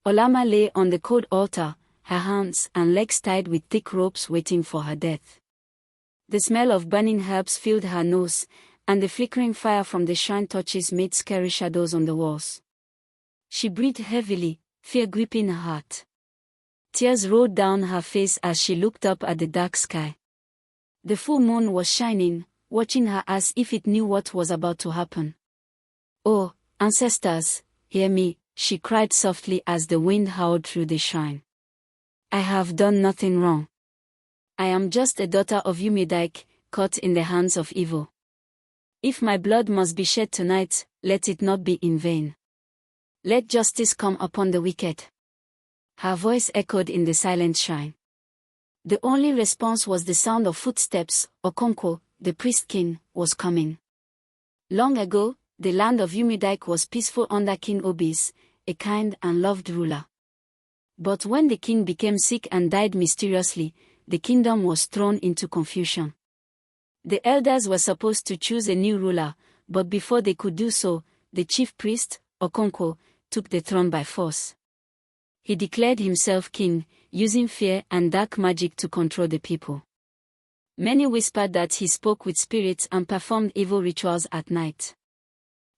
Olama lay on the cold altar, her hands and legs tied with thick ropes waiting for her death. The smell of burning herbs filled her nose, and the flickering fire from the shrine torches made scary shadows on the walls. She breathed heavily, fear gripping her heart. Tears rolled down her face as she looked up at the dark sky. The full moon was shining, watching her as if it knew what was about to happen. "Oh, ancestors, hear me," she cried softly as the wind howled through the shrine. "I have done nothing wrong. I am just a daughter of Yumidike, caught in the hands of evil. If my blood must be shed tonight, let it not be in vain. Let justice come upon the wicked." Her voice echoed in the silent shrine. The only response was the sound of footsteps. Okonkwo, the priest king, was coming. Long ago, the land of Yumidike was peaceful under King Obis, a kind and loved ruler. But when the king became sick and died mysteriously, the kingdom was thrown into confusion. The elders were supposed to choose a new ruler, but before they could do so, the chief priest, Okonkwo, took the throne by force. He declared himself king, using fear and dark magic to control the people. Many whispered that he spoke with spirits and performed evil rituals at night.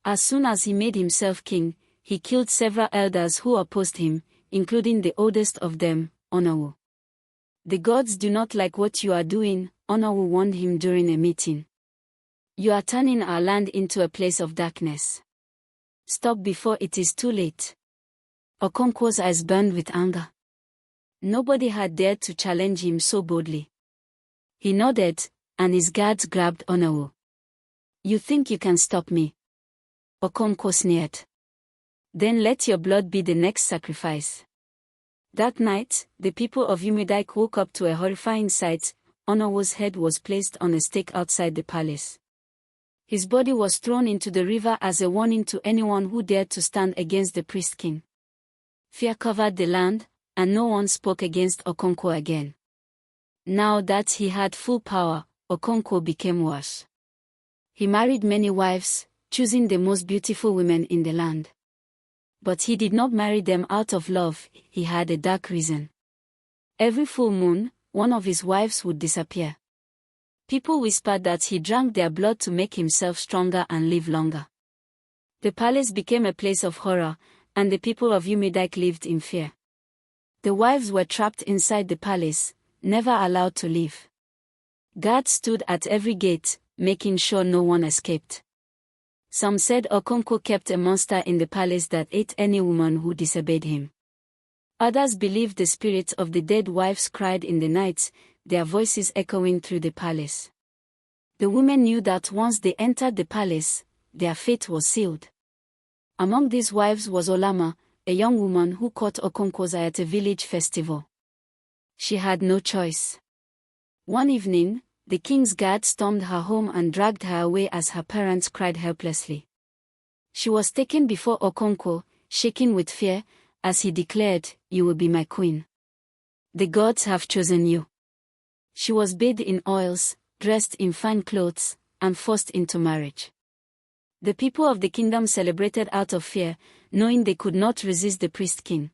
As soon as he made himself king, he killed several elders who opposed him, including the oldest of them, Onowu. "The gods do not like what you are doing," Onowu warned him during a meeting. "You are turning our land into a place of darkness. Stop before it is too late." Okonkwo's eyes burned with anger. Nobody had dared to challenge him so boldly. He nodded, and his guards grabbed Onowu. "You think you can stop me?" Okonkwo sneered. "Then let your blood be the next sacrifice." That night, the people of Yumidike woke up to a horrifying sight. Onowu's head was placed on a stake outside the palace. His body was thrown into the river as a warning to anyone who dared to stand against the priest king. Fear covered the land, and no one spoke against Okonkwo again. Now that he had full power, Okonkwo became worse. He married many wives, choosing the most beautiful women in the land. But he did not marry them out of love. He had a dark reason. Every full moon, one of his wives would disappear. People whispered that he drank their blood to make himself stronger and live longer. The palace became a place of horror, and the people of Yumidike lived in fear. The wives were trapped inside the palace, never allowed to leave. Guards stood at every gate, making sure no one escaped. Some said Okonkwo kept a monster in the palace that ate any woman who disobeyed him. Others believed the spirits of the dead wives cried in the night, their voices echoing through the palace. The women knew that once they entered the palace, their fate was sealed. Among these wives was Olama, a young woman who caught Okonkwo's eye at a village festival. She had no choice. One evening, the king's guard stormed her home and dragged her away as her parents cried helplessly. She was taken before Okonkwo, shaking with fear, as he declared, "You will be my queen. The gods have chosen you." She was bathed in oils, dressed in fine clothes, and forced into marriage. The people of the kingdom celebrated out of fear, knowing they could not resist the priest king.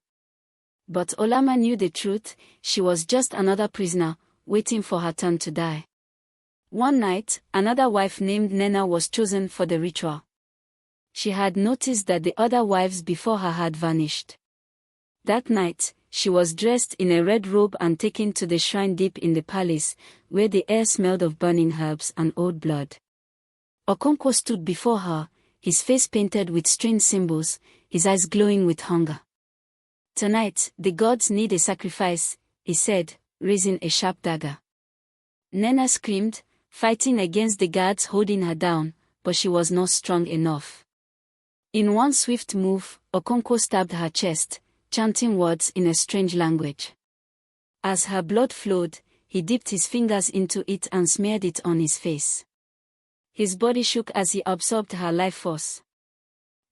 But Olama knew the truth. She was just another prisoner, waiting for her turn to die. One night, another wife named Nena was chosen for the ritual. She had noticed that the other wives before her had vanished. That night, she was dressed in a red robe and taken to the shrine deep in the palace, where the air smelled of burning herbs and old blood. Okonkwo stood before her, his face painted with strange symbols, his eyes glowing with hunger. "Tonight, the gods need a sacrifice," he said, raising a sharp dagger. Nena screamed, fighting against the guards holding her down, but she was not strong enough. In one swift move, Okonkwo stabbed her chest, chanting words in a strange language. As her blood flowed, he dipped his fingers into it and smeared it on his face. His body shook as he absorbed her life force.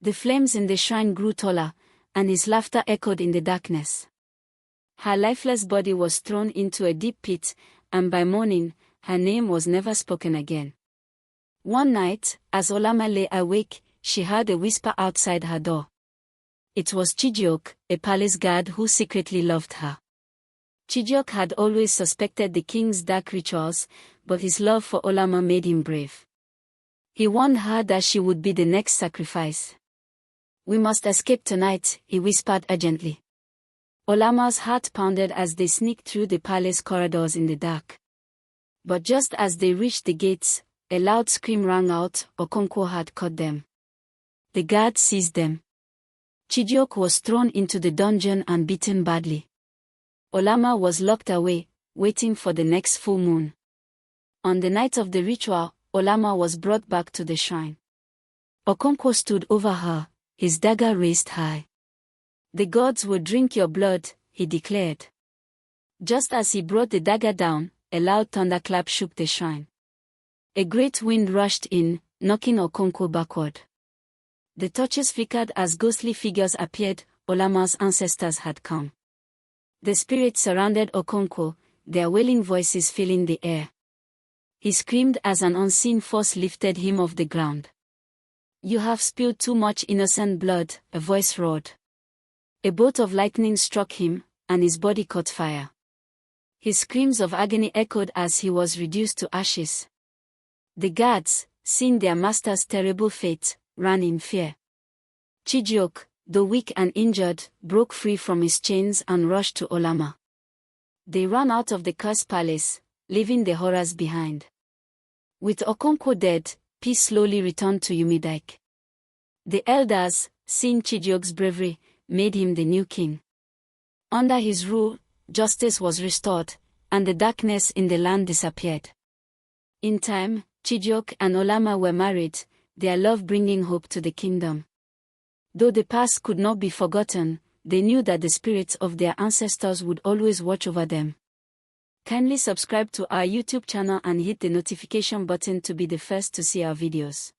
The flames in the shrine grew taller, and his laughter echoed in the darkness. Her lifeless body was thrown into a deep pit, and by morning, her name was never spoken again. One night, as Olama lay awake, she heard a whisper outside her door. It was Chijioke, a palace guard who secretly loved her. Chijioke had always suspected the king's dark rituals, but his love for Olama made him brave. He warned her that she would be the next sacrifice. "We must escape tonight," he whispered urgently. Olama's heart pounded as they sneaked through the palace corridors in the dark. But just as they reached the gates, a loud scream rang out. Okonkwo had caught them. The guards seized them. Chijioke was thrown into the dungeon and beaten badly. Olama was locked away, waiting for the next full moon. On the night of the ritual, Olama was brought back to the shrine. Okonkwo stood over her, his dagger raised high. "The gods will drink your blood," he declared. Just as he brought the dagger down, a loud thunderclap shook the shrine. A great wind rushed in, knocking Okonkwo backward. The torches flickered as ghostly figures appeared. Olama's ancestors had come. The spirits surrounded Okonkwo, their wailing voices filling the air. He screamed as an unseen force lifted him off the ground. "You have spilled too much innocent blood," a voice roared. A bolt of lightning struck him, and his body caught fire. His screams of agony echoed as he was reduced to ashes. The guards, seeing their master's terrible fate, ran in fear. Chijioke, though weak and injured, broke free from his chains and rushed to Olama. They ran out of the cursed palace, leaving the horrors behind. With Okonkwo dead, peace slowly returned to Umidike. The elders, seeing Chijioke's bravery, made him the new king. Under his rule, justice was restored, and the darkness in the land disappeared. In time, Chijioke and Olama were married, their love bringing hope to the kingdom. Though the past could not be forgotten, they knew that the spirits of their ancestors would always watch over them. Kindly subscribe to our YouTube channel and hit the notification button to be the first to see our videos.